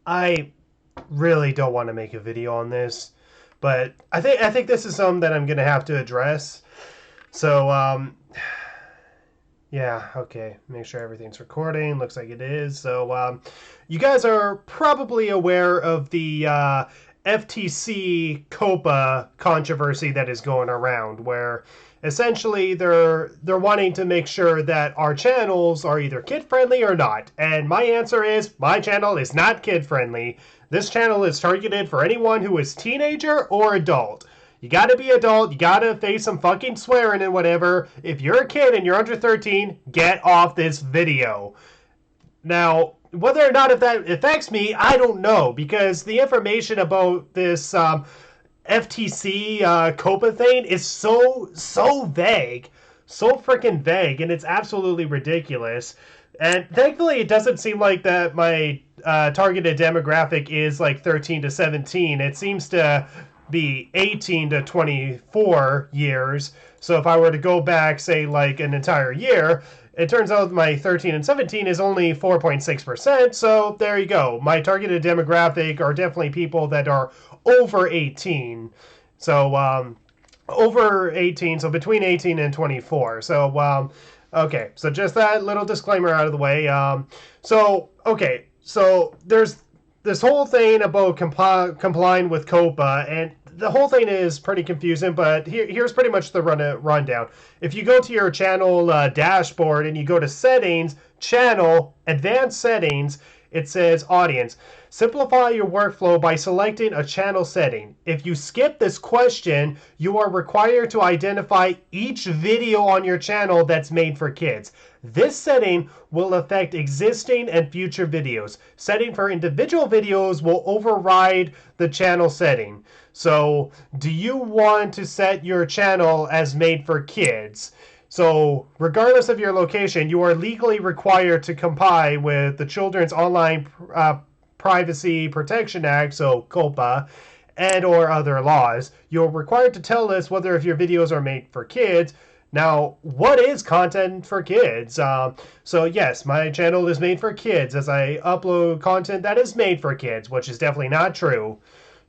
I really don't want to make a video on this, but I think this is something that I'm gonna have to address. So yeah, okay. Make sure everything's recording. Looks like it is. So you guys are probably aware of the FTC COPPA controversy that is going around, where essentially they're wanting to make sure that our channels are either kid friendly or not. And my answer is my channel is not kid friendly. This channel is targeted for anyone who is teenager or adult. You gotta be adult, you gotta face some fucking swearing and whatever. If you're a kid and you're under 13, get off this video. Now, whether or not if that affects me, I don't know, because the information about this FTC COPA thing is so vague, so freaking vague, and it's absolutely ridiculous. And thankfully, it doesn't seem like that my targeted demographic is like 13 to 17. It seems to be 18 to 24 years. So if I were to go back, say, like an entire year, it turns out my 13 and 17 is only 4.6%. So there you go. My targeted demographic are definitely people that are over 18. So over 18, so between 18 and 24. So okay, so just that little disclaimer out of the way. Okay, so there's this whole thing about complying with COPA, and the whole thing is pretty confusing, but here's pretty much the rundown. If you go to your channel dashboard and you go to settings, channel, advanced settings, it says audience. Simplify your workflow by selecting a channel setting. If you skip this question, you are required to identify each video on your channel that's made for kids. This setting will affect existing and future videos. Setting for individual videos will override the channel setting. So, do you want to set your channel as made for kids? So, regardless of your location, you are legally required to comply with the Children's Online Privacy Protection Act, so COPPA, and or other laws. You're required to tell us whether if your videos are made for kids. Now, what is content for kids? So yes, my channel is made for kids as I upload content that is made for kids, which is definitely not true.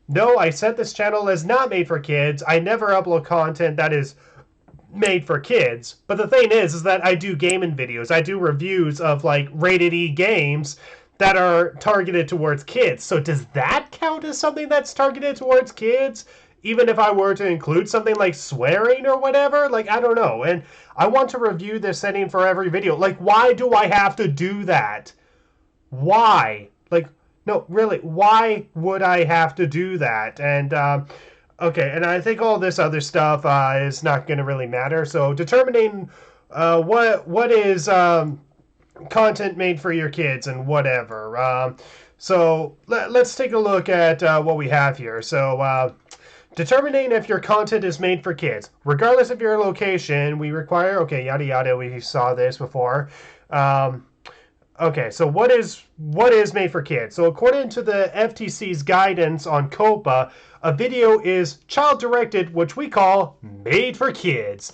No, I set this channel as not made for kids. I never upload content that is made for kids. But the thing is that I do gaming videos. I do reviews of like rated E games that are targeted towards kids. So does that count as something that's targeted towards kids? Even if I were to include something like swearing or whatever? Like, I don't know. And I want to review this setting for every video. Like, why do I have to do that? Why? Like, no, really, why would I have to do that? And, okay, and I think all this other stuff is not going to really matter. So determining what is content made for your kids and whatever. So let's take a look at what we have here. So determining if your content is made for kids. Regardless of your location, we require, okay, yada yada, we saw this before. Okay, so what is made for kids? So according to the FTC's guidance on COPPA, a video is child-directed, which we call made for kids,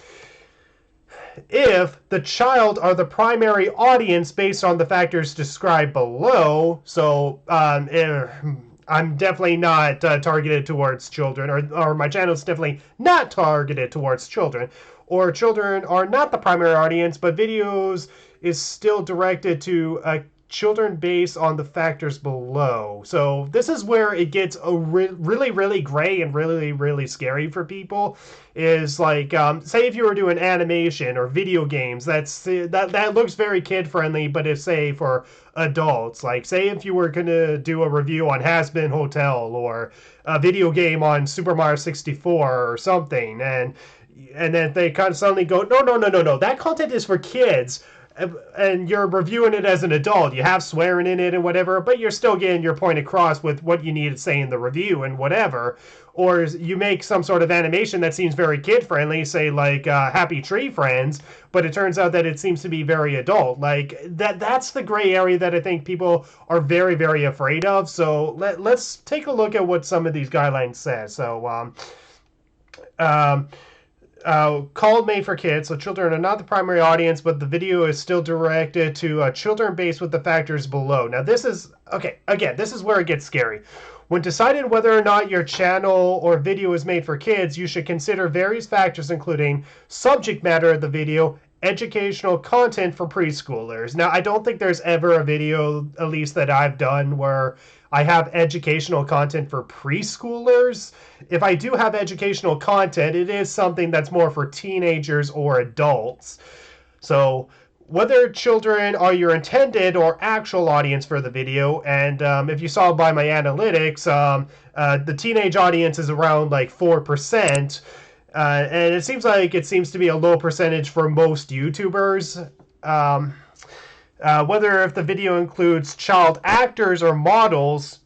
if the child are the primary audience based on the factors described below. So I'm definitely not targeted towards children, or my channel is definitely not targeted towards children, or children are not the primary audience, but videos is still directed to children based on the factors below. So this is where it gets really gray and really scary for people. Is like, say if you were doing animation or video games, that looks very kid friendly, but it's say for adults. Like say if you were gonna do a review on Has Been Hotel or a video game on Super Mario 64 or something, and then they kind of suddenly go, no, that content is for kids. And you're reviewing it as an adult. You have swearing in it and whatever, but you're still getting your point across with what you need to say in the review and whatever. Or you make some sort of animation that seems very kid-friendly, say like Happy Tree Friends, but it turns out that it seems to be very adult. Like that's the gray area that I think people are very afraid of. So let's take a look at what some of these guidelines say. So called Made for Kids, so children are not the primary audience, but the video is still directed to children based with the factors below. Now, this is, okay, again, this is where it gets scary. When deciding whether or not your channel or video is made for kids, you should consider various factors, including subject matter of the video, educational content for preschoolers. Now, I don't think there's ever a video, at least that I've done, where I have educational content for preschoolers. If I do have educational content, it is something that's more for teenagers or adults. So whether children are your intended or actual audience for the video, and if you saw by my analytics, the teenage audience is around like 4%, and it seems to be a low percentage for most YouTubers. Whether if the video includes child actors or models,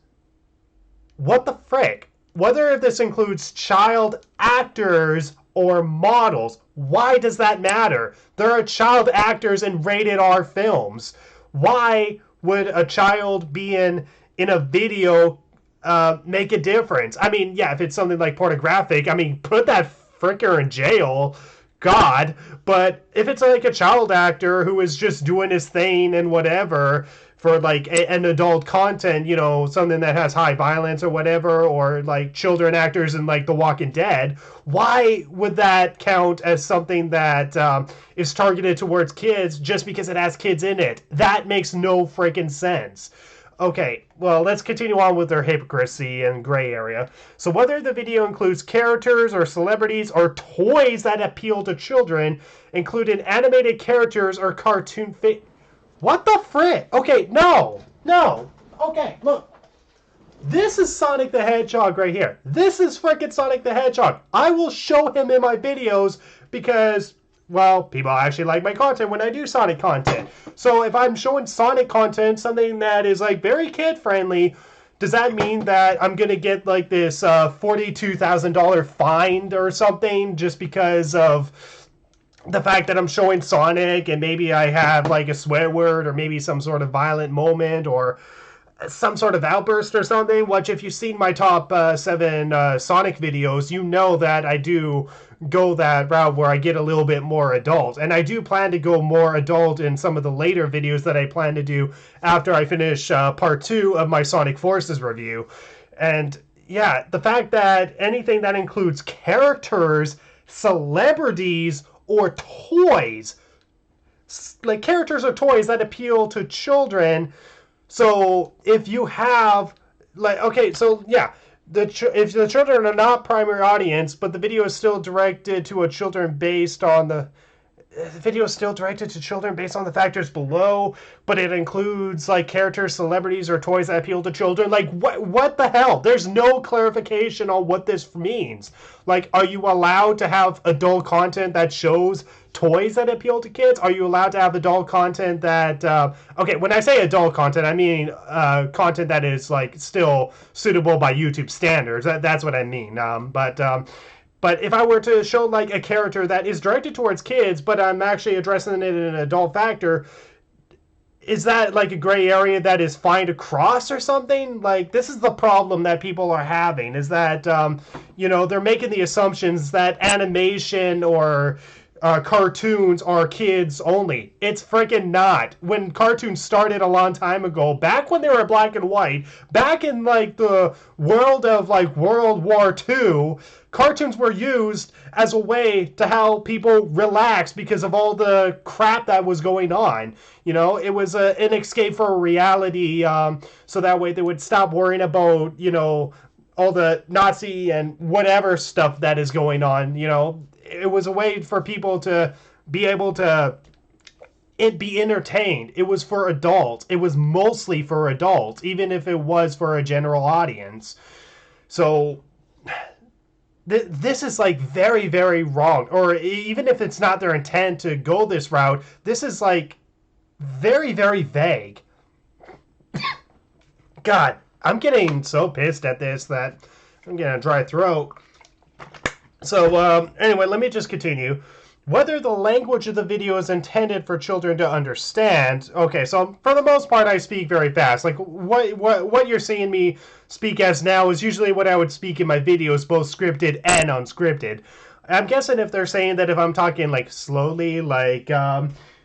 what the frick? Whether if this includes child actors or models, why does that matter? There are child actors in rated R films. Why would a child be in a video make a difference? I mean, yeah, if it's something like pornographic, I mean, put that fricker in jail. God, but if it's like a child actor who is just doing his thing and whatever for like an adult content, you know, something that has high violence or whatever, or like children actors in like The Walking Dead, why would that count as something that is targeted towards kids just because it has kids in it? That makes no freaking sense. Okay, well, let's continue on with their hypocrisy and gray area. So whether the video includes characters or celebrities or toys that appeal to children, including animated characters or cartoon What the frick? Okay, no. Okay, look. This is Sonic the Hedgehog right here. This is frickin' Sonic the Hedgehog. I will show him in my videos because, well, people actually like my content when I do Sonic content. So if I'm showing Sonic content, something that is like very kid friendly, does that mean that I'm going to get like this $42,000 fine or something just because of the fact that I'm showing Sonic and maybe I have like a swear word or maybe some sort of violent moment or some sort of outburst or something? Which if you've seen my top 7 Sonic videos, you know that I do go that route where I get a little bit more adult. And I do plan to go more adult in some of the later videos that I plan to do after I finish part 2 of my Sonic Forces review. And yeah, the fact that anything that includes characters, celebrities, or toys, like characters or toys that appeal to children. So if you have, like, okay, so yeah, if the children are not primary audience, but the video is still directed to a children based on the video is still directed to children based on the factors below, but it includes like characters, celebrities, or toys that appeal to children. Like, what the hell? There's no clarification on what this means. Like, are you allowed to have adult content that shows toys that appeal to kids? Are you allowed to have adult content that okay, when I say adult content, I mean content that is like still suitable by YouTube standards. That's what I mean. But if I were to show like a character that is directed towards kids, but I'm actually addressing it in an adult factor, is that like a gray area that is fine to cross or something? Like, this is the problem that people are having, is that, you know, they're making the assumptions that animation or cartoons are kids only. It's freaking not. When cartoons started a long time ago, back when they were black and white, back in like the world of like World War II, cartoons were used as a way to help people relax because of all the crap that was going on. You know, it was an escape for reality, so that way they would stop worrying about, you know, all the Nazi and whatever stuff that is going on. You know, it was a way for people to be able to be entertained. It was for adults. It was mostly for adults, even if it was for a general audience. So this is like very, very wrong. Or even if it's not their intent to go this route, this is like very, very vague. God, I'm getting so pissed at this that I'm getting a dry throat. So anyway, let me just continue. Whether the language of the video is intended for children to understand. Okay, so for the most part, I speak very fast. Like what you're seeing me speak as now is usually what I would speak in my videos, both scripted and unscripted. I'm guessing if they're saying that if I'm talking like slowly, like,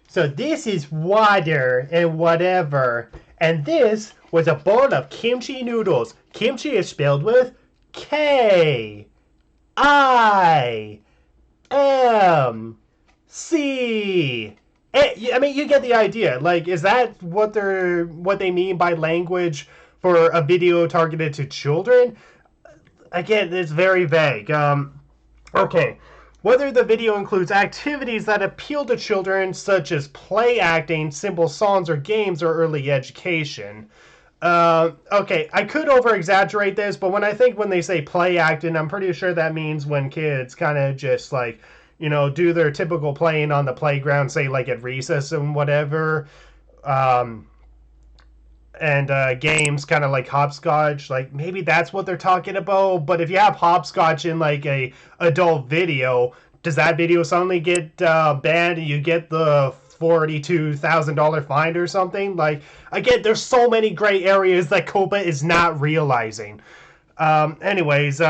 so this is water and whatever, and this was a bowl of kimchi noodles. Kimchi is spelled with K I M C. I mean, you get the idea. Like, is that what they mean by language for a video targeted to children? Again, it's very vague. Okay. Whether the video includes activities that appeal to children, such as play acting, simple songs or games, or early education. Okay, I could over exaggerate this, but when they say play acting, I'm pretty sure that means when kids kind of just like, do their typical playing on the playground, say like at recess and whatever. And games kind of like hopscotch, like maybe that's what they're talking about. But if you have hopscotch in like a adult video, does that video suddenly get banned and you get the $42,000 fine or something? Like, again, there's so many gray areas that COPPA is not realizing. Anyways,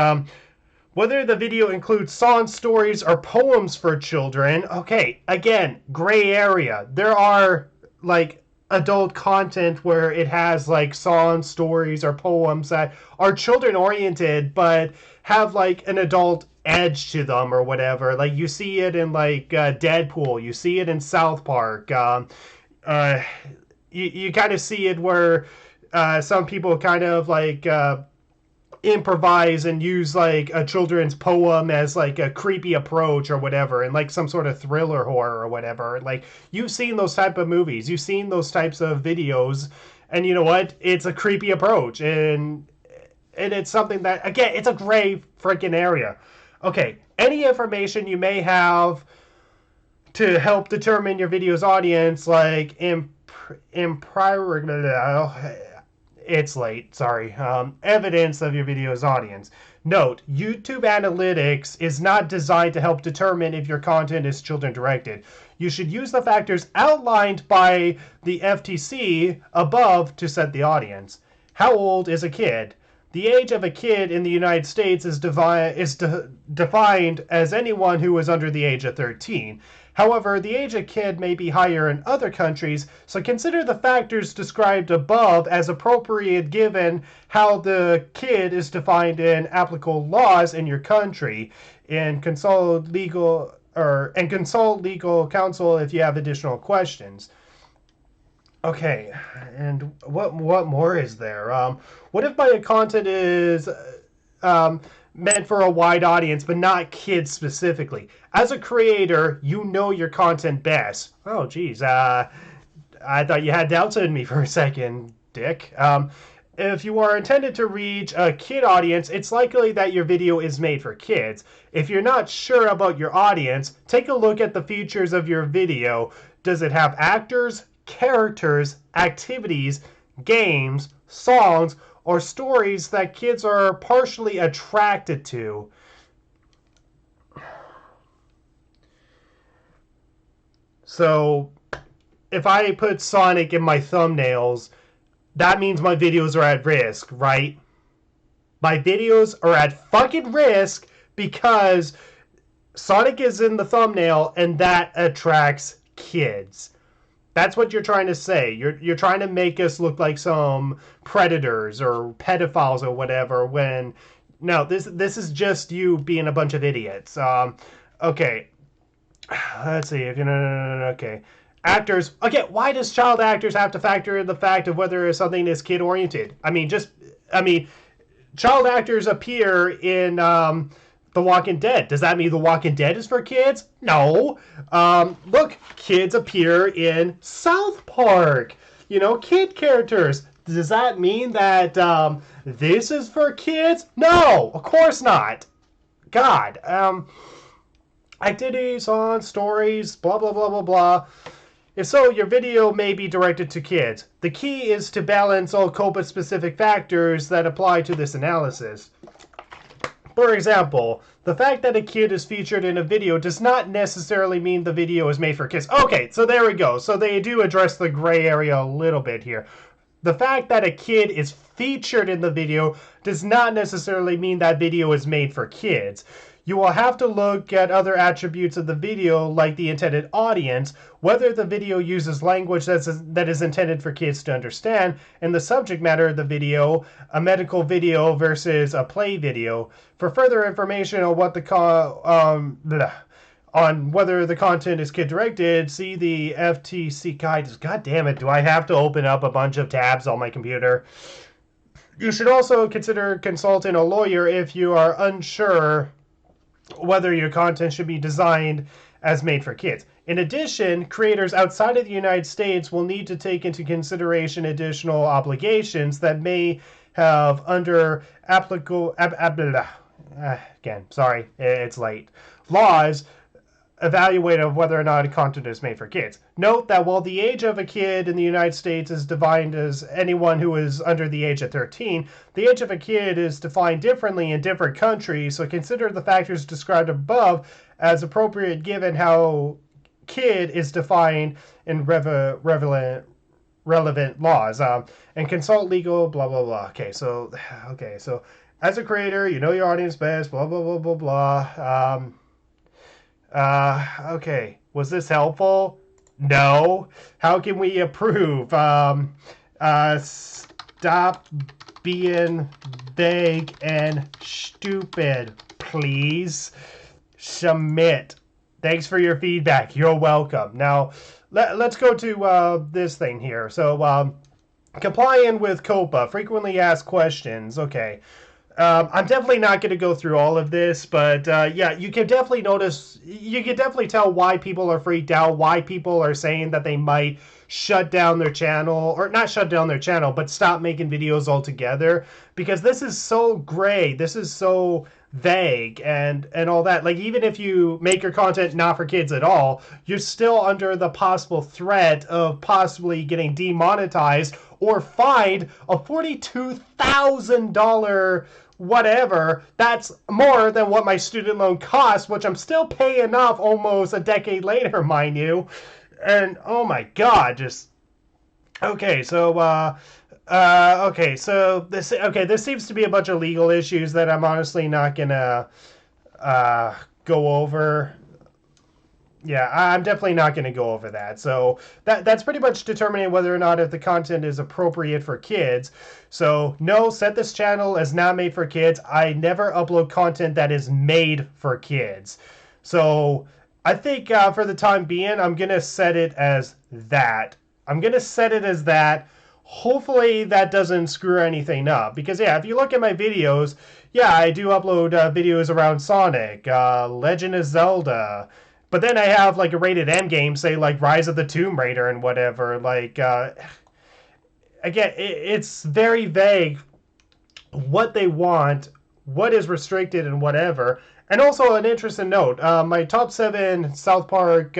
whether the video includes songs, stories, or poems for children, okay, again, gray area. There are like adult content where it has like songs, stories, or poems that are children oriented but have like an adult edge to them or whatever. Like you see it in like Deadpool, you see it in South Park. You kind of see it where some people kind of like improvise and use like a children's poem as like a creepy approach or whatever, and like some sort of thriller horror or whatever. Like, you've seen those type of movies, you've seen those types of videos, and you know what, it's a creepy approach, and it's something that, again, it's a gray freaking area. Okay, any information you may have to help determine your video's audience, like it's late, sorry. Evidence of your video's audience. Note, YouTube Analytics is not designed to help determine if your content is children directed. You should use the factors outlined by the FTC above to set the audience. How old is a kid? The age of a kid in the United States is defined as anyone who is under the age of 13. However, the age of kid may be higher in other countries, so consider the factors described above as appropriate given how the kid is defined in applicable laws in your country, and consult legal counsel if you have additional questions. Okay, and what more is there? What if my content is meant for a wide audience, but not kids specifically? As a creator, you know your content best. Oh, geez. I thought you had doubts in me for a second, Dick. If you are intended to reach a kid audience, it's likely that your video is made for kids. If you're not sure about your audience, take a look at the features of your video. Does it have actors, characters, activities, games, songs, or stories that kids are partially attracted to? So, if I put Sonic in my thumbnails, that means my videos are at risk, right? My videos are at fucking risk because Sonic is in the thumbnail and that attracts kids. That's what you're trying to say. You're trying to make us look like some predators or pedophiles or whatever, when no, this is just you being a bunch of idiots. Okay. Let's see if okay. Actors. Okay, why does child actors have to factor in the fact of whether something is kid oriented? I mean, child actors appear in The Walking Dead. Does that mean The Walking Dead is for kids? No. Look, kids appear in South Park. Kid characters. Does that mean that this is for kids? No, of course not. God. Activities, songs, stories, blah, blah, blah, blah, blah. If so, your video may be directed to kids. The key is to balance all COPPA-specific factors that apply to this analysis. For example, the fact that a kid is featured in a video does not necessarily mean the video is made for kids. Okay, so there we go. So they do address the gray area a little bit here. The fact that a kid is featured in the video does not necessarily mean that video is made for kids. you will have to look at other attributes of the video, like the intended audience, whether the video uses language that is intended for kids to understand, and the subject matter of the video, a medical video versus a play video. For further information on what on whether the content is kid-directed, see the FTC guide. God damn it, do I have to open up a bunch of tabs on my computer? You should also consider consulting a lawyer if you are unsure whether your content should be designed as made for kids. In addition, creators outside of the United States will need to take into consideration additional obligations that may have under applicable... again, sorry, it's late. Laws evaluate of whether or not content is made for kids. Note that while the age of a kid in the United States is defined as anyone who is under the age of 13, the age of a kid is defined differently in different countries, so consider the factors described above as appropriate given how kid is defined in relevant laws. And consult legal, blah, blah, blah. Okay, so as a creator, you know your audience best, blah, blah, blah, blah, blah. Okay. Was this helpful? No. How can we approve? Stop being vague and stupid, please. Submit. Thanks for your feedback. You're welcome. Now, let's go to this thing here. So, complying with COPPA, frequently asked questions. Okay. I'm definitely not going to go through all of this, but yeah, you can definitely tell why people are freaked out, why people are saying that they might shut down their channel, or not shut down their channel, but stop making videos altogether, because this is so gray, this is so vague and all that. Like, even if you make your content not for kids at all, you're still under the possible threat of possibly getting demonetized or fined a $42,000 whatever. That's more than what my student loan costs, which I'm still paying off almost a decade later, mind you. And oh my god, just okay. So this seems to be a bunch of legal issues that I'm honestly not gonna go over. Yeah, I'm definitely not going to go over that. So that's pretty much determining whether or not if the content is appropriate for kids. So no, set this channel as not made for kids. I never upload content that is made for kids. So I think for the time being, I'm going to set it as that. Hopefully that doesn't screw anything up. Because yeah, if you look at my videos, yeah, I do upload videos around Sonic, Legend of Zelda. But then I have like a rated M game, say like Rise of the Tomb Raider and whatever. Like, again, it's very vague what they want, what is restricted and whatever. And also an interesting note, my top 7 South Park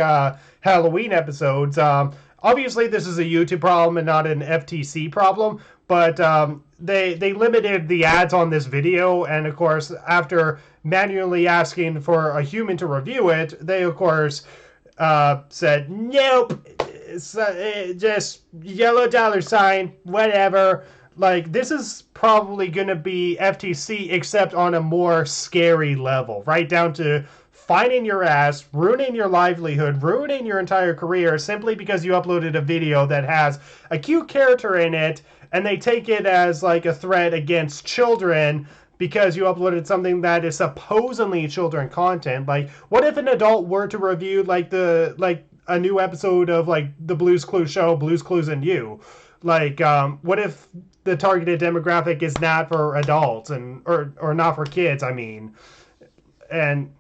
Halloween episodes, obviously this is a YouTube problem and not an FTC problem, but they limited the ads on this video, and of course, after manually asking for a human to review it, they of course said, nope, it's, just yellow $, whatever. Like, this is probably going to be FTC, except on a more scary level, right down to finding your ass, ruining your livelihood, ruining your entire career, simply because you uploaded a video that has a cute character in it, and they take it as like a threat against children because you uploaded something that is supposedly children content. Like, what if an adult were to review like a new episode of like the Blue's Clues show, Blue's Clues and You? Like, what if the targeted demographic is not for adults or not for kids? I mean, and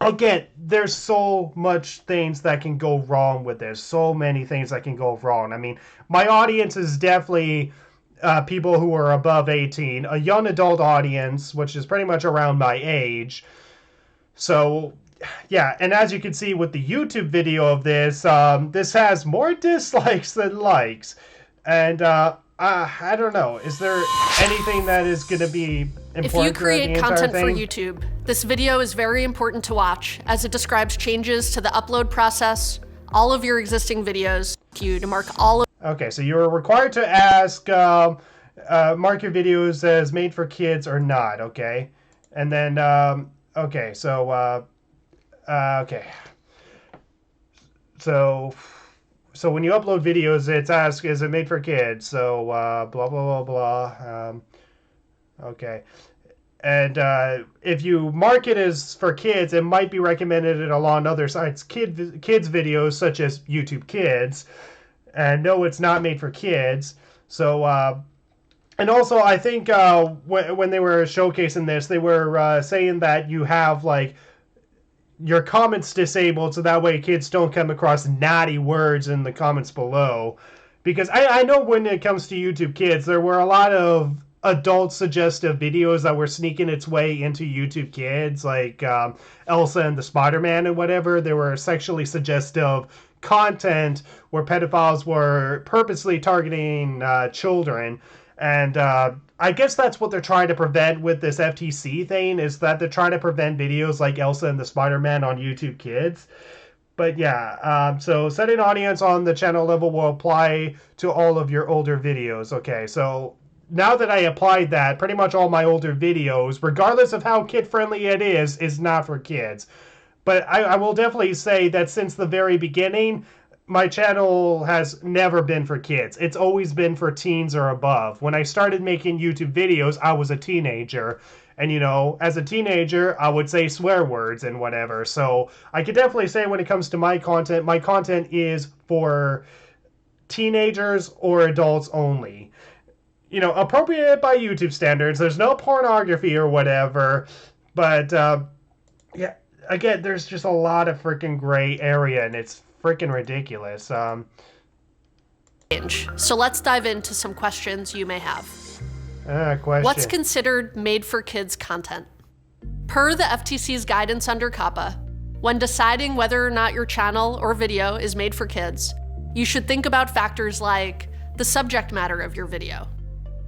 again, there's so much things that can go wrong with this. So many things that can go wrong. I mean, my audience is definitely people who are above 18, a young adult audience, which is pretty much around my age. So, yeah, and as you can see with the YouTube video of this, this has more dislikes than likes. And I don't know. Is there anything that is going to be important? If you create content for YouTube, this video is very important to watch, as it describes changes to the upload process, all of your existing videos, to mark all of... Okay, so you're required to ask, mark your videos as made for kids or not, okay? And then, Okay, so okay, so when you upload videos, it's asked, is it made for kids? So blah blah blah blah. Okay, and if you mark it as for kids, it might be recommended along other sites, kids videos such as YouTube Kids. And no, it's not made for kids. So and also, I think when they were showcasing this, they were saying that you have like your comments disabled, so that way kids don't come across naughty words in the comments below. Because I know when it comes to YouTube Kids, there were a lot of adult suggestive videos that were sneaking its way into YouTube Kids, like Elsa and the Spider-Man and whatever. There were sexually suggestive content where pedophiles were purposely targeting children. And I guess that's what they're trying to prevent with this FTC thing, is that they're trying to prevent videos like Elsa and the Spider-Man on YouTube Kids. But yeah, so setting audience on the channel level will apply to all of your older videos. Okay, so now that I applied that, pretty much all my older videos, regardless of how kid-friendly it is not for kids. But I will definitely say that since the very beginning, my channel has never been for kids. It's always been for teens or above. When I started making YouTube videos, I was a teenager. And, you know, as a teenager, I would say swear words and whatever. So I could definitely say when it comes to my content is for teenagers or adults only. You know, appropriate by YouTube standards. There's no pornography or whatever. But, yeah, again, there's just a lot of freaking gray area, and it's freaking ridiculous. So let's dive into some questions you may have. Question. What's considered made for kids content? Per the FTC's guidance under COPPA, when deciding whether or not your channel or video is made for kids, you should think about factors like the subject matter of your video,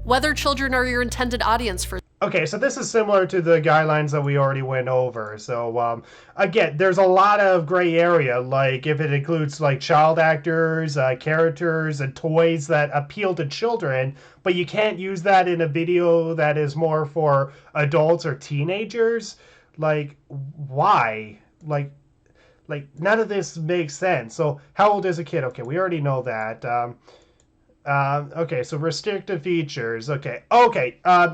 whether children are your intended audience for. Okay, so this is similar to the guidelines that we already went over. So, again, there's a lot of gray area, like if it includes like child actors, characters, and toys that appeal to children, but you can't use that in a video that is more for adults or teenagers. Like, why? Like none of this makes sense. So, how old is a kid? Okay, we already know that. Okay, so restricted features. Okay.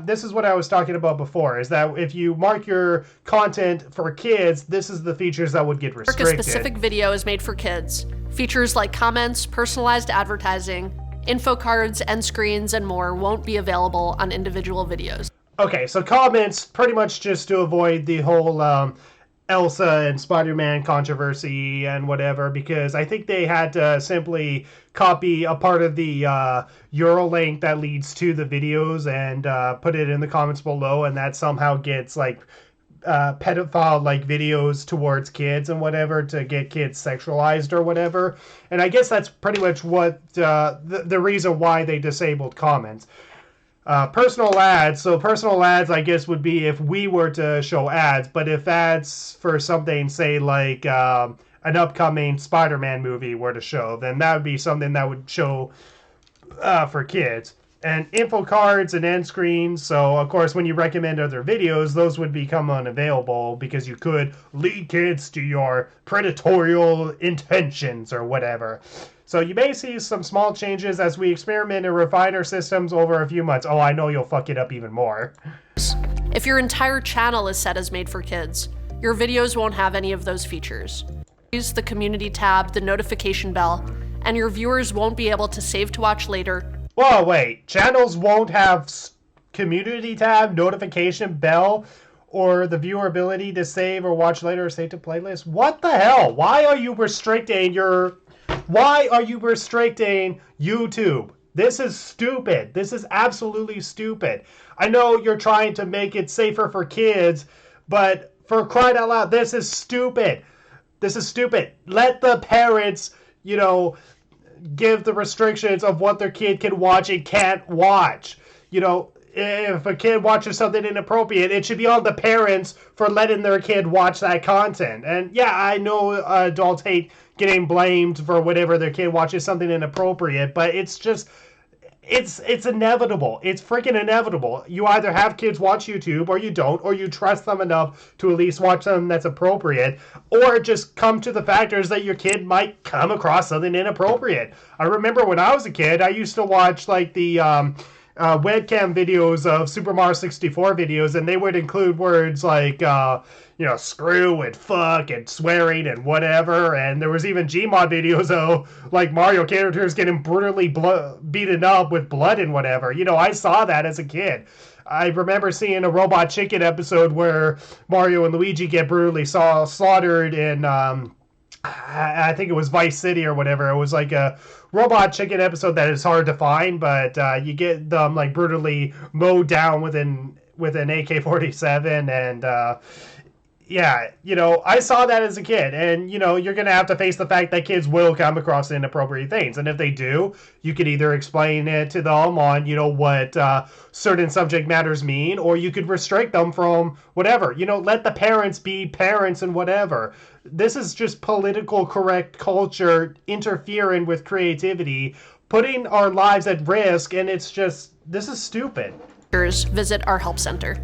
This is what I was talking about before, is that if you mark your content for kids, this is the features that would get restricted. A specific video is made for kids. Features like comments, personalized advertising, info cards, end screens, and more won't be available on individual videos. Okay, so comments, pretty much just to avoid the whole Elsa and Spider-Man controversy and whatever, because I think they had to simply copy a part of the URL link that leads to the videos and put it in the comments below, and that somehow gets like pedophile like videos towards kids and whatever to get kids sexualized or whatever. And I guess that's pretty much what the reason why they disabled comments. Personal ads. So personal ads, I guess, would be if we were to show ads. But if ads for something, say, like an upcoming Spider-Man movie were to show, then that would be something that would show for kids. And info cards and end screens. So, of course, when you recommend other videos, those would become unavailable because you could lead kids to your predatorial intentions or whatever. So you may see some small changes as we experiment and refine our systems over a few months. Oh, I know you'll fuck it up even more. If your entire channel is set as made for kids, your videos won't have any of those features. Use the community tab, the notification bell, and your viewers won't be able to save to watch later. Whoa, wait. Channels won't have community tab, notification bell, or the viewer ability to save or watch later or save to playlist? What the hell? Why are you restricting YouTube? This is stupid. This is absolutely stupid. I know you're trying to make it safer for kids, but for crying out loud, this is stupid. This is stupid. Let the parents, give the restrictions of what their kid can watch and can't watch. If a kid watches something inappropriate, it should be on the parents for letting their kid watch that content. And yeah, I know adults hate getting blamed for whatever their kid watches something inappropriate, but it's just, it's inevitable. It's freaking inevitable. You either have kids watch YouTube or you don't, or you trust them enough to at least watch something that's appropriate, or just come to the factors that your kid might come across something inappropriate. I remember when I was a kid, I used to watch like the webcam videos of Super Mario 64 videos, and they would include words like, screw and fuck and swearing and whatever. And there was even Gmod videos of like Mario characters getting brutally beaten up with blood and whatever. I saw that as a kid. I remember seeing a Robot Chicken episode where Mario and Luigi get brutally slaughtered in, I think it was Vice City or whatever. It was like a Robot Chicken episode that is hard to find, but you get them like brutally mowed down with an AK-47, and yeah, I saw that as a kid, and you're gonna have to face the fact that kids will come across inappropriate things, and if they do, you could either explain it to them on what certain subject matters mean, or you could restrict them from whatever. Let the parents be parents and whatever. This is just political correct culture interfering with creativity, putting our lives at risk, and this is stupid. Visit our help center.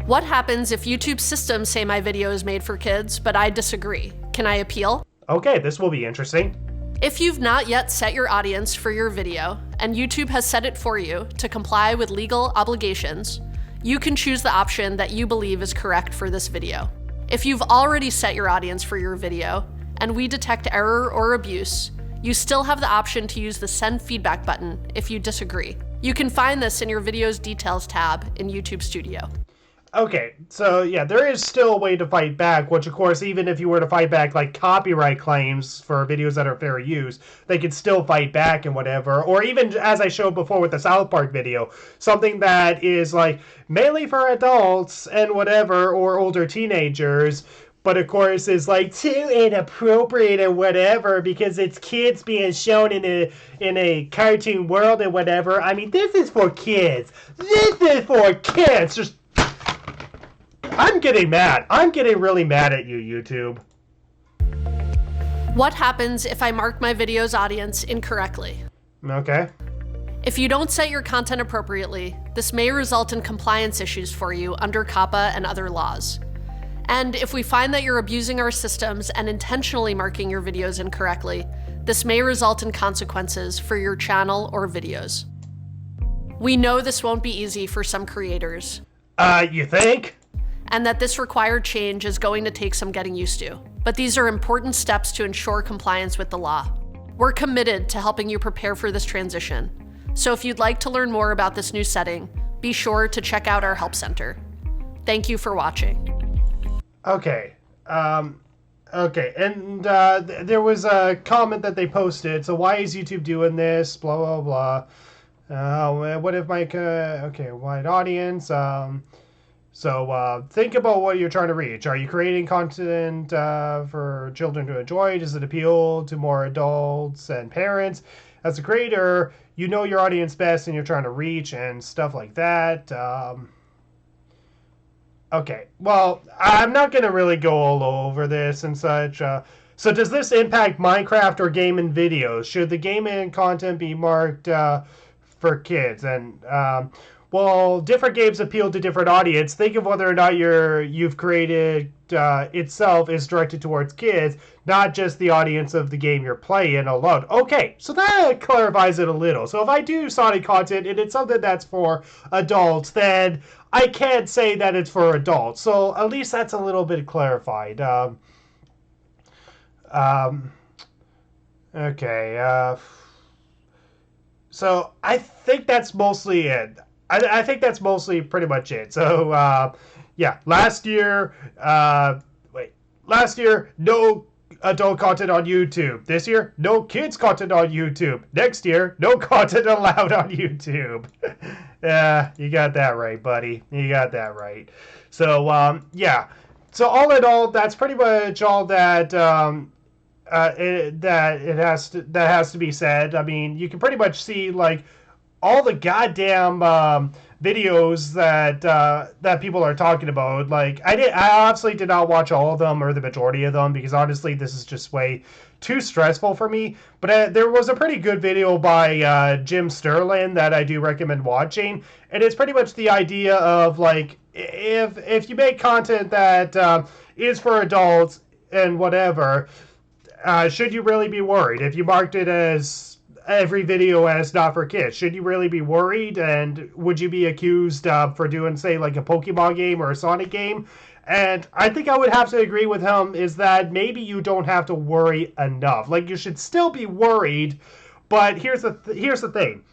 What happens if YouTube's systems say my video is made for kids, but I disagree? Can I appeal? Okay, this will be interesting. If you've not yet set your audience for your video, and YouTube has set it for you to comply with legal obligations, you can choose the option that you believe is correct for this video. If you've already set your audience for your video, and we detect error or abuse, you still have the option to use the Send Feedback button if you disagree. You can find this in your video's details tab in YouTube Studio. Okay, so yeah, there is still a way to fight back, which of course, even if you were to fight back like copyright claims for videos that are fair use, they could still fight back and whatever. Or even, as I showed before with the South Park video, something that is like mainly for adults and whatever, or older teenagers, but of course is like too inappropriate and whatever because it's kids being shown in a cartoon world and whatever. I mean, this is for kids. This is for kids. Just I'm getting mad. I'm getting really mad at you, YouTube. What happens if I mark my video's audience incorrectly? Okay. If you don't set your content appropriately, this may result in compliance issues for you under COPPA and other laws. And if we find that you're abusing our systems and intentionally marking your videos incorrectly, this may result in consequences for your channel or videos. We know this won't be easy for some creators. You think? And that this required change is going to take some getting used to. But these are important steps to ensure compliance with the law. We're committed to helping you prepare for this transition. So if you'd like to learn more about this new setting, be sure to check out our help center. Thank you for watching. Okay. Okay, and there was a comment that they posted. So why is YouTube doing this? Blah, blah, blah. What if my... okay, wide audience. So think about what you're trying to reach. Are you creating content for children to enjoy? Does it appeal to more adults and parents? As a creator, you know your audience best and you're trying to reach and stuff like that. Okay, well, I'm not going to really go all over this and such. So does this impact Minecraft or gaming videos? Should the gaming content be marked for kids? And well, different games appeal to different audience. Think of whether or not you've created itself is directed towards kids, not just the audience of the game you're playing alone. Okay, so that clarifies it a little. So if I do Sonic content and it's something that's for adults, then I can't say that it's for adults. So at least that's a little bit clarified. Okay. So I think that's mostly it. I think that's mostly pretty much it. So, yeah, last year, no adult content on YouTube. This year, no kids content on YouTube. Next year, no content allowed on YouTube. You got that right, buddy. You got that right. So, yeah. So all in all, that's pretty much all that that has to be said. I mean, you can pretty much see like all the goddamn videos that people are talking about. Like I obviously did not watch all of them or the majority of them because honestly, this is just way too stressful for me. But there was a pretty good video by Jim Sterling that I do recommend watching, and it's pretty much the idea of like if you make content that is for adults and whatever, should you really be worried if you marked it as every video as not for kids? Should you really be worried? And would you be accused for doing, say, like a Pokemon game or a Sonic game? And I think I would have to agree with him is that maybe you don't have to worry enough. Like, you should still be worried, but here's the thing.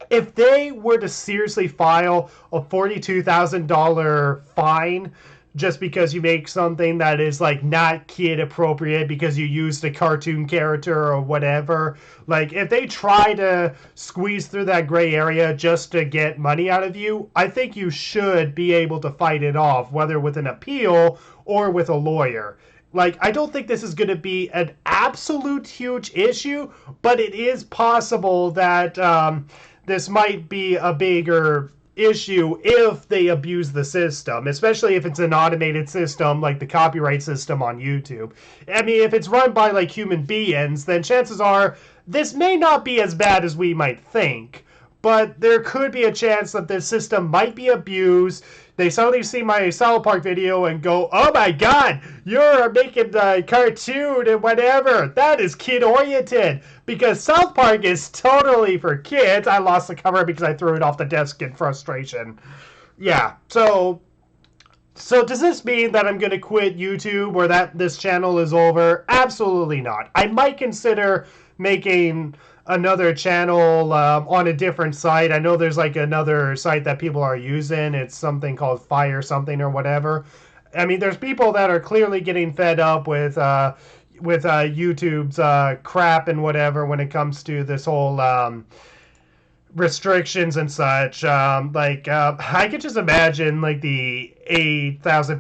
If they were to seriously file a $42,000 fine just because you make something that is like not kid appropriate because you used a cartoon character or whatever, like if they try to squeeze through that gray area just to get money out of you, I think you should be able to fight it off, whether with an appeal or with a lawyer. Like, I don't think this is going to be an absolute huge issue, but it is possible that this might be a bigger issue if they abuse the system, especially if it's an automated system like the copyright system on YouTube. I mean, if it's run by like human beings, then chances are this may not be as bad as we might think, but there could be a chance that this system might be abused. They suddenly see my South Park video and go, oh my god, you're making a cartoon and whatever. That is kid-oriented. Because South Park is totally for kids. I lost the cover because I threw it off the desk in frustration. Yeah, so does this mean that I'm going to quit YouTube or that this channel is over? Absolutely not. I might consider making another channel on a different site. I know there's like another site that people are using. It's something called Fire something or whatever. I mean, there's people that are clearly getting fed up with YouTube's crap and whatever when it comes to this whole restrictions and such. I could just imagine like the 80,000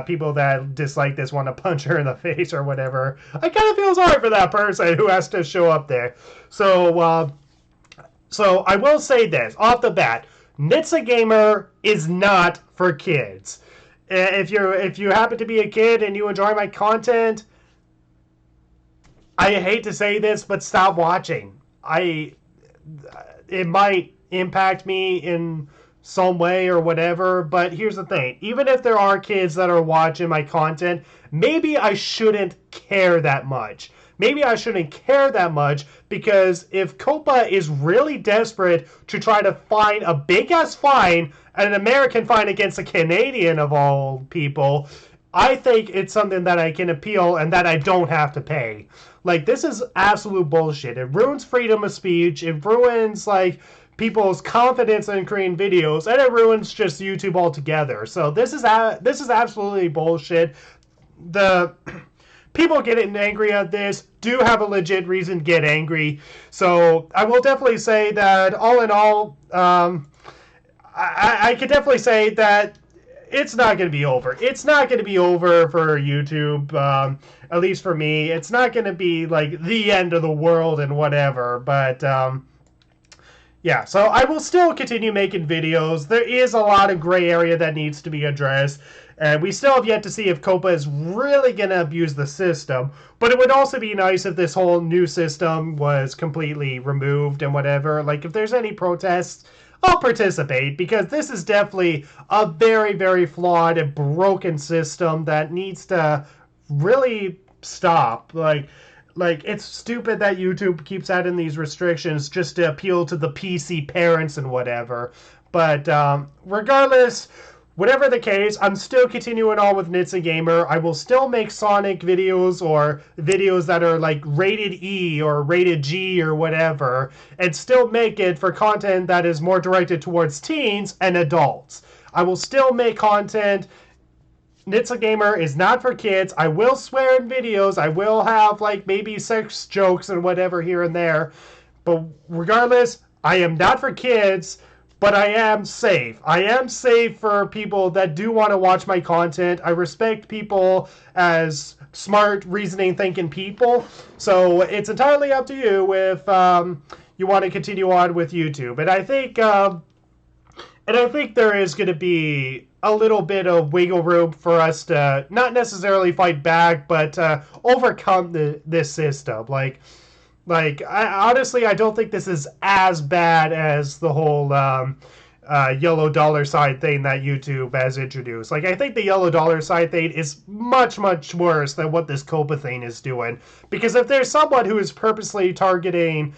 people that dislike this want to punch her in the face or whatever. I kind of feel sorry for that person who has to show up there. So I will say this off the bat: NitsuaGamer is not for kids. If you happen to be a kid and you enjoy my content, I hate to say this, but stop watching. It might impact me in some way or whatever, but here's the thing. Even if there are kids that are watching my content, maybe I shouldn't care that much. Maybe I shouldn't care that much because if COPPA is really desperate to try to find a big-ass fine, an American fine against a Canadian of all people, I think it's something that I can appeal and that I don't have to pay. Like, this is absolute bullshit. It ruins freedom of speech. It ruins, like, people's confidence in creating videos, and it ruins just YouTube altogether. So this is absolutely bullshit. The people getting angry at this do have a legit reason to get angry. So I will definitely say that all in all, I could definitely say that it's not going to be over. It's not going to be over for YouTube, at least for me. It's not going to be like the end of the world and whatever, but yeah, so I will still continue making videos. There is a lot of gray area that needs to be addressed. And we still have yet to see if COPPA is really going to abuse the system. But it would also be nice if this whole new system was completely removed and whatever. Like, if there's any protests, I'll participate. Because this is definitely a very, very flawed and broken system that needs to really stop. Like, it's stupid that YouTube keeps adding these restrictions just to appeal to the PC parents and whatever. But regardless, whatever the case, I'm still continuing on with NitsuaGamer. I will still make Sonic videos or videos that are like rated E or rated G or whatever, and still make it for content that is more directed towards teens and adults. I will still make content. NitsuaGamer is not for kids. I will swear in videos. I will have like maybe sex jokes and whatever here and there. But regardless, I am not for kids, but I am safe. I am safe for people that do want to watch my content. I respect people as smart, reasoning, thinking people. So it's entirely up to you if you want to continue on with YouTube. And I think And I think there is going to be a little bit of wiggle room for us to not necessarily fight back, but overcome this system. Honestly, I don't think this is as bad as the whole yellow dollar sign thing that YouTube has introduced. Like, I think the yellow dollar sign thing is much, much worse than what this COPPA thing is doing. Because if there's someone who is purposely targeting,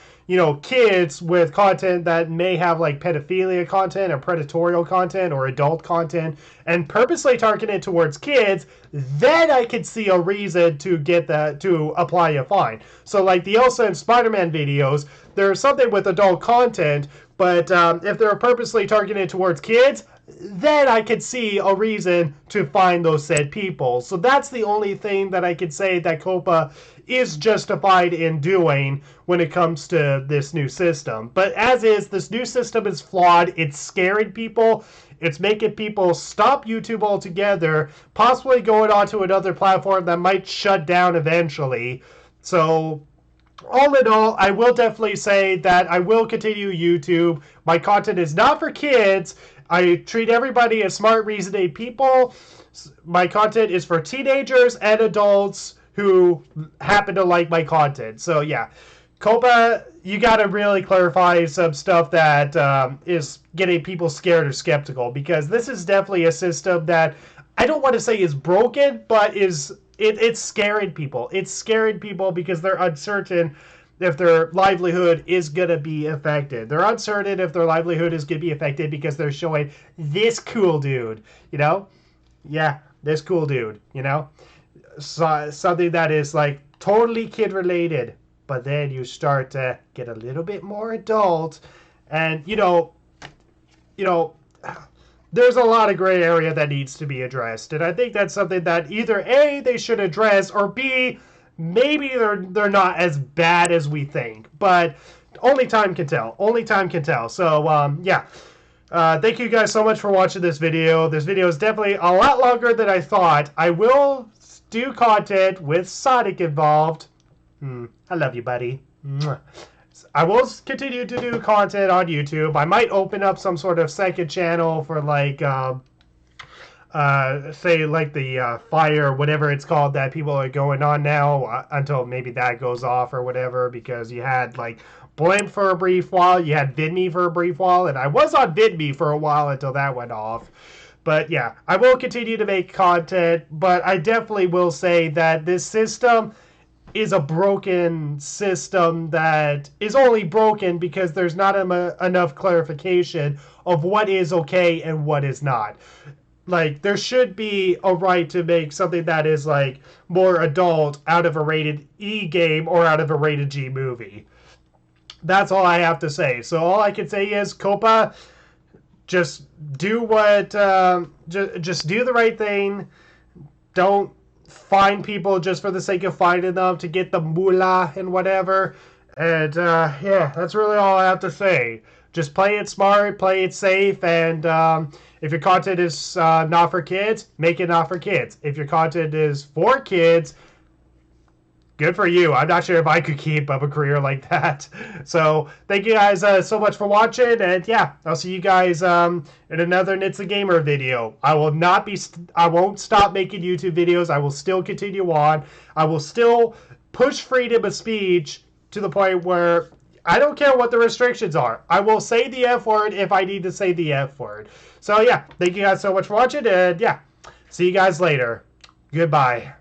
kids with content that may have like pedophilia content or predatorial content or adult content and purposely targeting it towards kids, then I could see a reason to get that to apply a fine. So like the Elsa and Spider-Man videos, there's something with adult content, but if they're purposely targeted towards kids, then I could see a reason to fine those said people. So that's the only thing that I could say that COPPA is justified in doing when it comes to this new system. But as is, this new system is flawed. It's scaring people. It's making people stop YouTube altogether, possibly going on to another platform that might shut down eventually. So all in all, I will definitely say that I will continue YouTube. My content is not for kids. I treat everybody as smart, reasoning people. My content is for teenagers and adults who happen to like my content. So yeah, COPPA, you got to really clarify some stuff that is getting people scared or skeptical, because this is definitely a system that I don't want to say is broken, but it's scaring people. It's scaring people because they're uncertain if their livelihood is going to be affected. They're uncertain if their livelihood is going to be affected because they're showing this cool dude, Yeah, this cool dude, So, something that is like totally kid related. But then you start to get a little bit more adult, and there's a lot of gray area that needs to be addressed. And I think that's something that either A, they should address, or B, maybe they're not as bad as we think. But only time can tell. Only time can tell. So, yeah. Thank you guys so much for watching this video. This video is definitely a lot longer than I thought. I will do content with Sonic involved. I love you, buddy. I will continue to do content on YouTube. I might open up some sort of second channel for like, say like the fire, whatever it's called that people are going on now, until maybe that goes off or whatever, because you had like Blimp for a brief while, you had VidMe for a brief while, and I was on VidMe for a while until that went off. But yeah, I will continue to make content, but I definitely will say that this system is a broken system that is only broken because there's not enough clarification of what is okay and what is not. Like, there should be a right to make something that is like more adult out of a rated E game or out of a rated G movie. That's all I have to say. So all I can say is, COPPA, just do what, just do the right thing. Don't find people just for the sake of finding them to get the moolah and whatever. And yeah, that's really all I have to say. Just play it smart, play it safe, and if your content is not for kids, make it not for kids. If your content is for kids, good for you. I'm not sure if I could keep up a career like that. So thank you guys so much for watching, and yeah, I'll see you guys in another NitsuaGamer video. I won't stop making YouTube videos. I will still continue on. I will still push freedom of speech to the point where I don't care what the restrictions are. I will say the F word if I need to say the F word. So yeah, thank you guys so much for watching, and yeah, see you guys later. Goodbye.